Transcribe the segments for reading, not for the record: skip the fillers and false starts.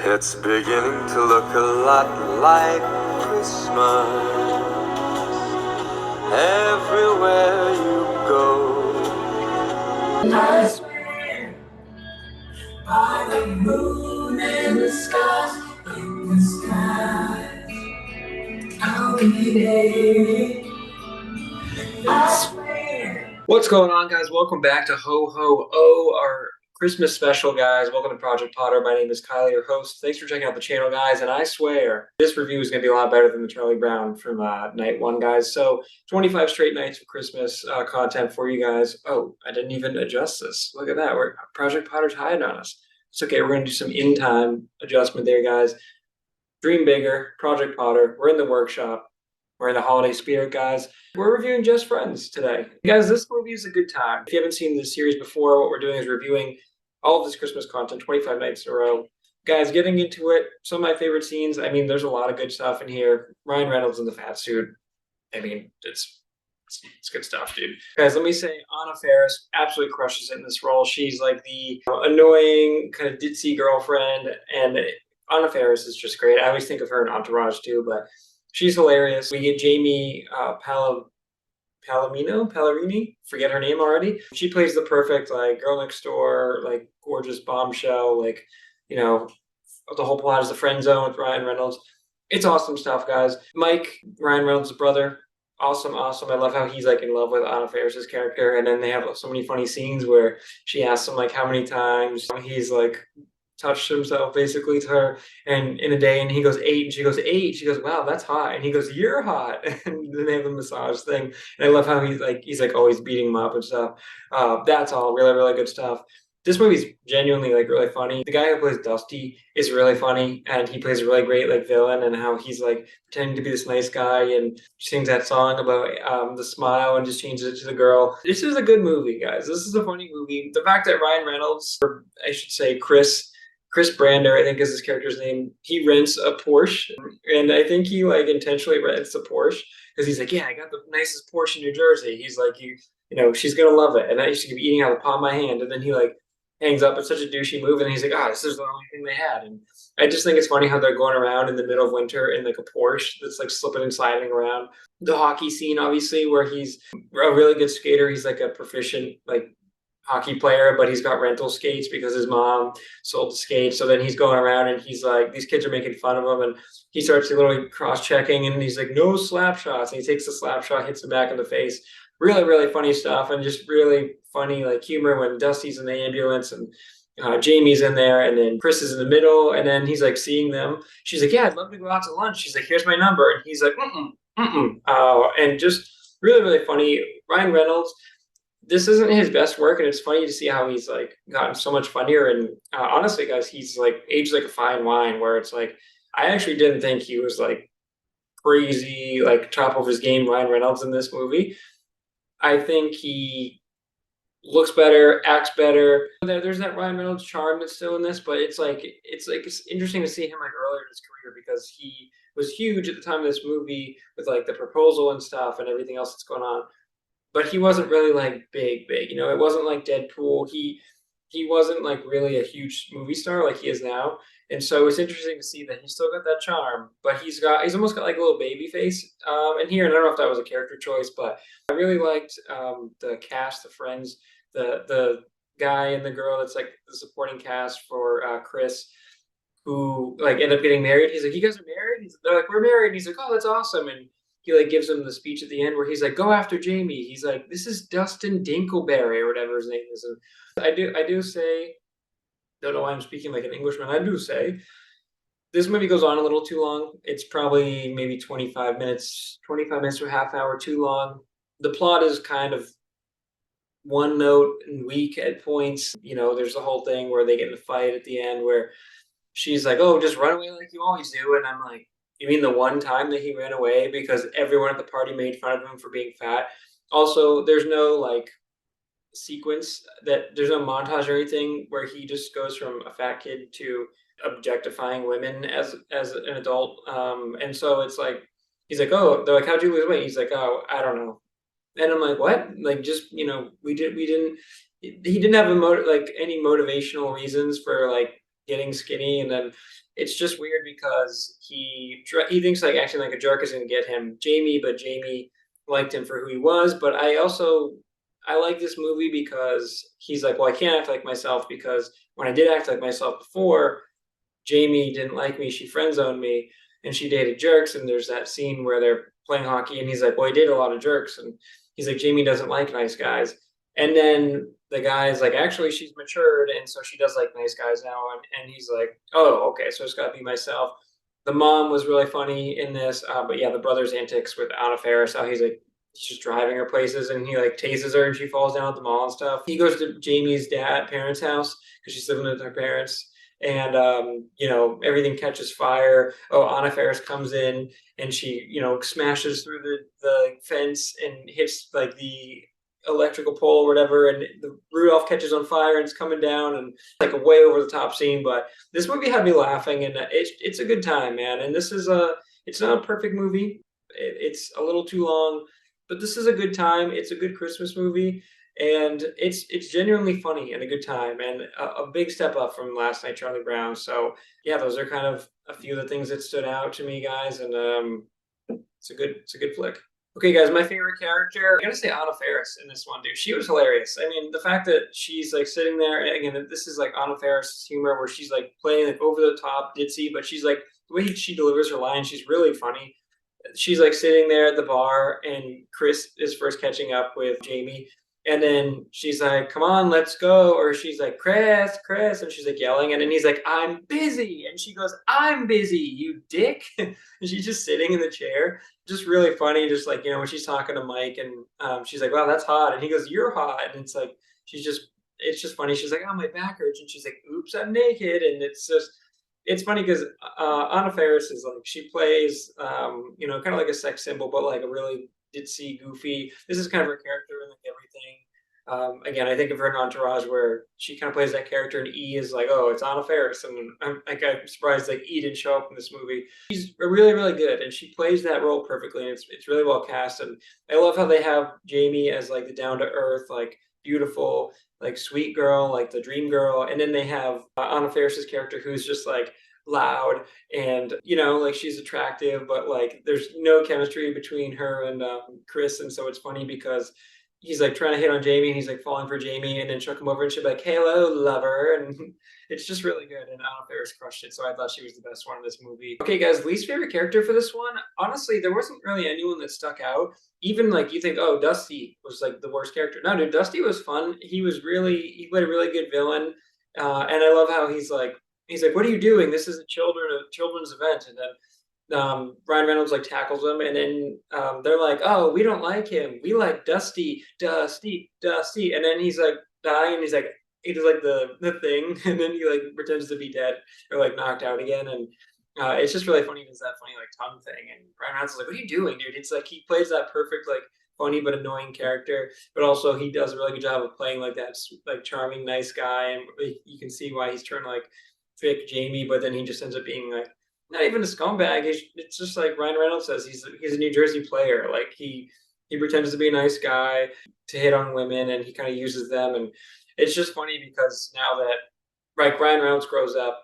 It's beginning to look a lot like Christmas everywhere you go. I swear by the moon and the stars in the sky, I'll be there. I swear. What's going on, guys? Welcome back to Ho Ho Oh, our Christmas special, guys. Welcome to Project Potter. My name is Kylie, your host. Thanks for checking out the channel, guys. And I swear this review is going to be a lot better than the Charlie Brown from night one, guys. So 25 straight nights of Christmas content for you guys. Oh, I didn't even adjust this. Look at that. Project Potter's hiding on us. It's okay. We're going to do some in-time adjustment there, guys. Dream bigger. Project Potter. We're in the workshop. We're in the holiday spirit, guys. We're reviewing Just Friends today. Guys, this movie is a good time. If you haven't seen this series before, what we're doing is reviewing all of this Christmas content 25 nights in a row. Guys, getting into it, some of my favorite scenes. I mean, there's a lot of good stuff in here. Ryan Reynolds in the fat suit. I mean, it's good stuff, dude. Guys, let me say Anna Faris absolutely crushes it in this role. She's like the annoying kind of ditzy girlfriend, and Anna Faris is just great. I always think of her in Entourage too, but she's hilarious. We get Jamie Pallerini, forget her name already. She plays the perfect like girl next door, like gorgeous bombshell, like, you know, the whole plot is the friend zone with Ryan Reynolds. It's awesome stuff, guys. Mike, Ryan Reynolds' brother, awesome. I love how he's like in love with Anna Faris's character, and then they have so many funny scenes where she asks him like how many times he's like touched himself basically to her and in a day, and he goes 8 and she goes 8. She goes, wow, that's hot. And he goes, you're hot. And then they have the massage thing, and I love how he's like always beating him up and stuff. That's all really good stuff. This movie's genuinely like really funny. The guy who plays Dusty is really funny, and he plays a really great like villain, and how he's like pretending to be this nice guy and sings that song about the smile and just changes it to the girl. This is a good movie, guys. This is a funny movie. The fact that Ryan Reynolds, or I should say Chris Brander, I think is his character's name. He rents a Porsche, and I think he like intentionally rents a Porsche because he's like, yeah, I got the nicest Porsche in New Jersey. He's like, you know, she's gonna love it, and I used to be eating out of the palm of my hand. And then he like hangs up. It's such a douchey move, and he's like, this is the only thing they had. And I just think it's funny how they're going around in the middle of winter in like a Porsche that's like slipping and sliding around. The hockey scene, obviously, where he's a really good skater. He's like a proficient like hockey player, but he's got rental skates because his mom sold the skates. So then he's going around and he's like, these kids are making fun of him, and he starts literally cross-checking, and he's like, no slap shots. And he takes the slap shot, hits him back in the face. Really funny stuff, and just really funny like humor when Dusty's in the ambulance and Jamie's in there, and then Chris is in the middle, and then he's like seeing them. She's like, yeah, I'd love to go out to lunch. She's like, here's my number. And he's like, and just really funny. Ryan Reynolds, this isn't his best work, and it's funny to see how he's like gotten so much funnier. And honestly, guys, he's like aged like a fine wine, where it's like I actually didn't think he was like crazy like top of his game Ryan Reynolds in this movie. I think he looks better, acts better. There's that Ryan Reynolds charm that's still in this, but it's interesting to see him like earlier in his career, because he was huge at the time of this movie with like the proposal and stuff and everything else that's going on. But he wasn't really like big. You know, it wasn't like Deadpool. He wasn't like really a huge movie star like he is now. And so it's interesting to see that he's still got that charm, but he's almost got like a little baby face in here. And I don't know if that was a character choice, but I really liked the cast, the friends, the guy and the girl that's like the supporting cast for Chris, who like end up getting married. He's like, you guys are married? They're like, we're married. And he's like, oh, that's awesome. And he like gives him the speech at the end where he's like, go after Jamie. He's like, this is Dustin Dinkleberry or whatever his name is. And I do say, don't know why I'm speaking like an Englishman. I do say this movie goes on a little too long. It's probably maybe 25 minutes to a half hour too long. The plot is kind of one note and weak at points. You know, there's the whole thing where they get in a fight at the end where she's like, oh, just run away like you always do. And I'm like, you mean the one time that he ran away because everyone at the party made fun of him for being fat? Also, there's no like there's no montage or anything where he just goes from a fat kid to objectifying women as an adult. And so it's like he's like, oh, they're like, how'd you lose weight? He's like, oh, I don't know. And I'm like, what? Like, just, we didn't, he didn't have like any motivational reasons for like getting skinny, and then it's just weird because he thinks like acting like a jerk is going to get him Jamie, but Jamie liked him for who he was. But I like this movie because he's like, well, I can't act like myself because when I did act like myself before, Jamie didn't like me. She friend zoned me, and she dated jerks. And there's that scene where they're playing hockey, and he's like, "Well, he dated a lot of jerks," and he's like, "Jamie doesn't like nice guys." And then the guy's like, "Actually, she's matured, and so she does like nice guys now." And he's like, "Oh, okay, so it's got to be myself." The mom was really funny in this, but yeah, the brother's antics with Anna Faris, how he's just driving her places, and he like tases her and she falls down at the mall and stuff. He goes to Jamie's parents' house because she's living with her parents, and everything catches fire. Oh, Anna Faris comes in and she smashes through the fence and hits like the electrical pole or whatever, and the Rudolph catches on fire and it's coming down, and like a way over the top scene. But this movie had me laughing, and it's a good time, man. And this is it's not a perfect movie. It's a little too long, but this is a good time. It's a good Christmas movie, and it's genuinely funny and a good time, and a big step up from Last Night Charlie Brown. So yeah, those are kind of a few of the things that stood out to me, guys, and it's a good flick. Okay, guys, my favorite character, I gotta say Anna Faris in this one, dude. She was hilarious. I mean, the fact that she's like sitting there, and again, this is like Anna Faris' humor where she's like playing like over the top ditzy, but she's like the way she delivers her lines, she's really funny. She's like sitting there at the bar, and Chris is first catching up with Jamie, and then she's like, "Come on, let's go," or she's like, Chris," and she's like yelling, and then he's like, "I'm busy," and she goes, "I'm busy, you dick," and she's just sitting in the chair. Just really funny, just like when she's talking to Mike, and she's like, "Wow, that's hot," and he goes, "You're hot," and it's just funny. She's like, "Oh, my back hurts," and she's like, "Oops, I'm naked," and it's funny because Anna Faris is like she plays kind of like a sex symbol, but like a really ditzy, goofy. This is kind of her character in like everything. Again, I think of her in Entourage where she kind of plays that character, and E is like, oh, it's Anna Faris, and I'm surprised like E didn't show up in this movie. She's really really good, and she plays that role perfectly, and it's really well cast. And I love how they have Jamie as like the down to earth, like beautiful, like sweet girl, like the dream girl, and then they have Anna Faris's character who's just like loud, and like she's attractive, but like there's no chemistry between her and Chris. And so it's funny because he's like trying to hit on Jamie, and he's like falling for Jamie, and then she'll come over and she'll be like, "Hello, lover," and it's just really good. And Anna Faris crushed it, so I thought she was the best one in this movie. Okay, guys, least favorite character for this one. Honestly, there wasn't really anyone that stuck out. Even like you think, oh, Dusty was like the worst character. No, dude, Dusty was fun. He played a really good villain, and I love how he's like, "What are you doing? This is a children's event," and then Ryan Reynolds like tackles him, and then they're like, "Oh, we don't like him. We like Dusty, Dusty, Dusty." And then he's like dying, and he's like, he does like the thing, and then he like pretends to be dead or like knocked out again, and it's just really funny. He does that funny like tongue thing, and Ryan Reynolds is like, "What are you doing, dude?" It's like he plays that perfect like funny but annoying character, but also he does a really good job of playing like that like charming nice guy, and you can see why he's trying to like fake Jamie, but then he just ends up being like not even a scumbag. It's just like Ryan Reynolds says. He's a New Jersey player. Like he pretends to be a nice guy to hit on women, and he kind of uses them. And it's just funny because now that like Ryan Reynolds grows up,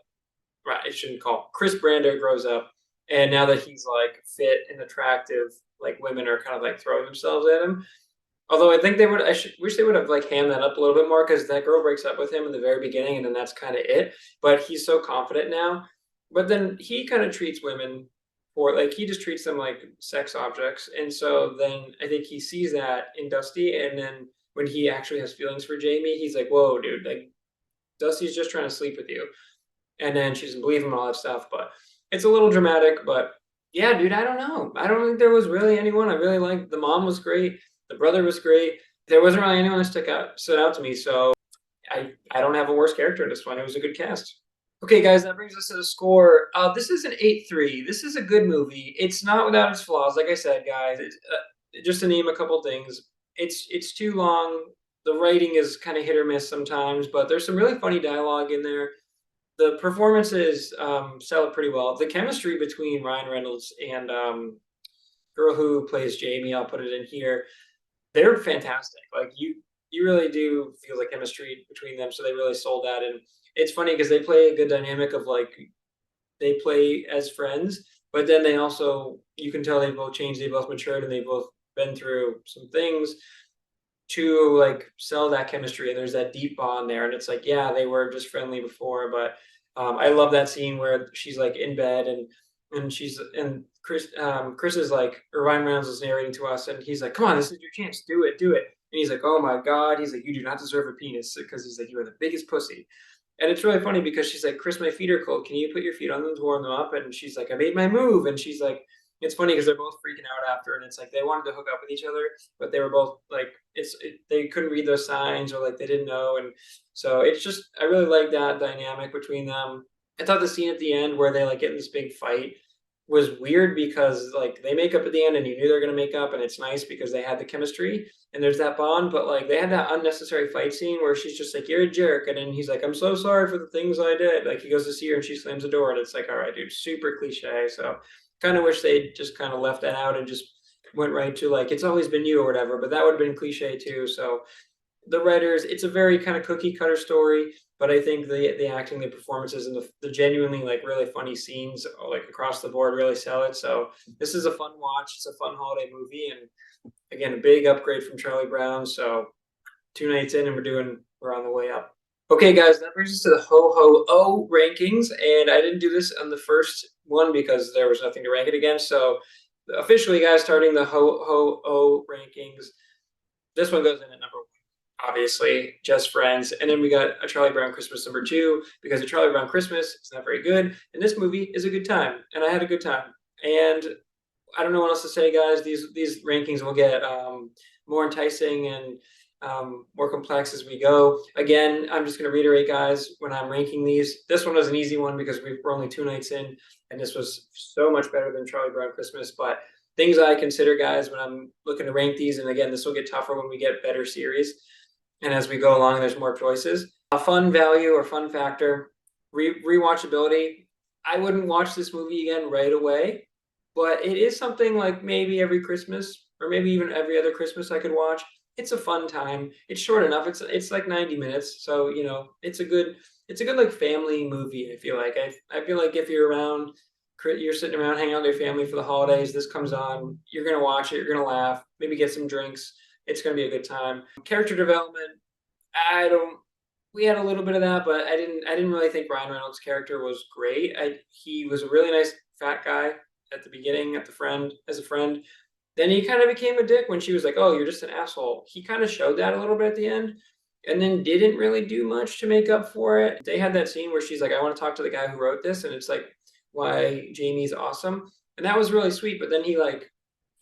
right? I shouldn't call Chris Brander grows up, and now that he's like fit and attractive, like women are kind of like throwing themselves at him. Although I think wish they would have like hammed that up a little bit more because that girl breaks up with him in the very beginning, and then that's kind of it. But he's so confident now. But then he kind of treats women for like he just treats them like sex objects, and so then I think he sees that in Dusty, and then when he actually has feelings for Jamie, he's like, "Whoa, dude! Like Dusty's just trying to sleep with you," and then she doesn't believe him and all that stuff. But it's a little dramatic, but yeah, dude, I don't know. I don't think there was really anyone I really liked. The mom was great. The brother was great. There wasn't really anyone that stood out to me. So I don't have a worse character in this one. It was a good cast. Okay, guys, that brings us to the score. This is an 8.3. This is a good movie. It's not without its flaws, like I said, guys. Just to name a couple things, it's too long. The writing is kind of hit or miss sometimes, but there's some really funny dialogue in there. The performances sell it pretty well. The chemistry between Ryan Reynolds and girl who plays Jamie, I'll put it in here, they're fantastic. Like you really do feel the chemistry between them. So they really sold that, and it's funny because they play a good dynamic of like they play as friends, but then they also you can tell they both changed, they both matured, and they both been through some things to like sell that chemistry, and there's that deep bond there, and it's like yeah they were just friendly before, but I love that scene where she's like in bed and she's and Chris is like, or Ryan Reynolds is narrating to us, and he's like, come on, this is your chance, do it, and he's like, oh my god, he's like, you do not deserve a penis, because he's like, you are the biggest pussy. And it's really funny because she's like, Chris, my feet are cold. Can you put your feet on them to warm them up? And she's like, I made my move. And she's like, it's funny because they're both freaking out after, and it's like they wanted to hook up with each other, but they were both like, they couldn't read those signs, or like they didn't know, and so it's just I really like that dynamic between them. I thought the scene at the end where they like get in this big fight was weird because like they make up at the end, and you knew they're gonna make up, and it's nice because they had the chemistry and there's that bond. But like they had that unnecessary fight scene where she's just like, "You're a jerk," and then he's like, "I'm so sorry for the things I did." Like he goes to see her and she slams the door, and it's like, all right, dude, super cliche. So kind of wish they just kind of left that out and just went right to like it's always been you or whatever. But that would have been cliche too. So the writers, it's a very kind of cookie cutter story, but I think the acting, the performances, and the genuinely like really funny scenes like across the board really sell it. So this is a fun watch. It's a fun holiday movie, and again, a big upgrade from Charlie Brown. So 2 nights in, and we're on the way up. Okay, guys, that brings us to the Ho Ho O rankings, and I didn't do this on the first one because there was nothing to rank it against. So officially, guys, starting the Ho Ho O rankings, this one goes in at number 1, obviously, Just Friends. And then we got A Charlie Brown Christmas number 2, because A Charlie Brown Christmas is not very good, and this movie is a good time, and I had a good time. And I don't know what else to say, guys. These rankings will get more enticing and more complex as we go. Again, I'm just going to reiterate, guys, when I'm ranking these, this one was an easy one because we're only 2 nights in, and this was so much better than Charlie Brown Christmas. But things I consider, guys, when I'm looking to rank these, and again, this will get tougher when we get better series, and as we go along, there's more choices. A fun value or fun factor, rewatchability. I wouldn't watch this movie again right away, but it is something like maybe every Christmas or maybe even every other Christmas I could watch. It's a fun time. It's short enough. It's like 90 minutes, so you know it's a good like family movie. I feel like I feel like if you're around, you're sitting around hanging out with your family for the holidays, this comes on, you're gonna watch it, you're gonna laugh, maybe get some drinks. It's gonna be a good time. Character development, I don't. We had a little bit of that, but I didn't really think Ryan Reynolds' character was great. He was a really nice fat guy at the beginning, at the friend as a friend. Then he kind of became a dick when she was like, "Oh, you're just an asshole." He kind of showed that a little bit at the end, and then didn't really do much to make up for it. They had that scene where she's like, "I want to talk to the guy who wrote this," and it's like, "Why Jamie's awesome," and that was really sweet. But then he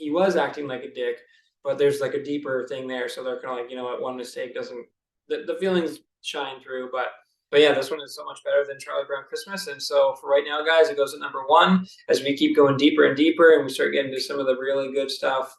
was acting like a dick, but there's like a deeper thing there. So they're kind of like, you know what, one mistake doesn't the feelings shine through. But yeah, this one is so much better than Charlie Brown Christmas. And so for right now, guys, it goes at number 1 as we keep going deeper and deeper, and we start getting to some of the really good stuff,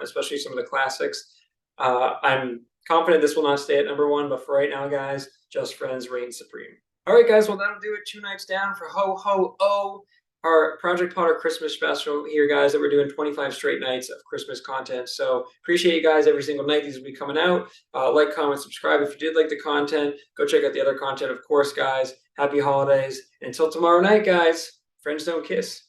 especially some of the classics. I'm confident this will not stay at number 1, but for right now, guys, Just Friends reigns supreme. All right, guys, well, that'll do it. 2 nights down for Ho Ho Oh, our Project Potter Christmas special here, guys, that we're doing 25 straight nights of Christmas content. So appreciate you guys every single night. These will be coming out. Like, comment, subscribe if you did like the content. Go check out the other content, of course, guys. Happy holidays. And until tomorrow night, guys, friends don't kiss.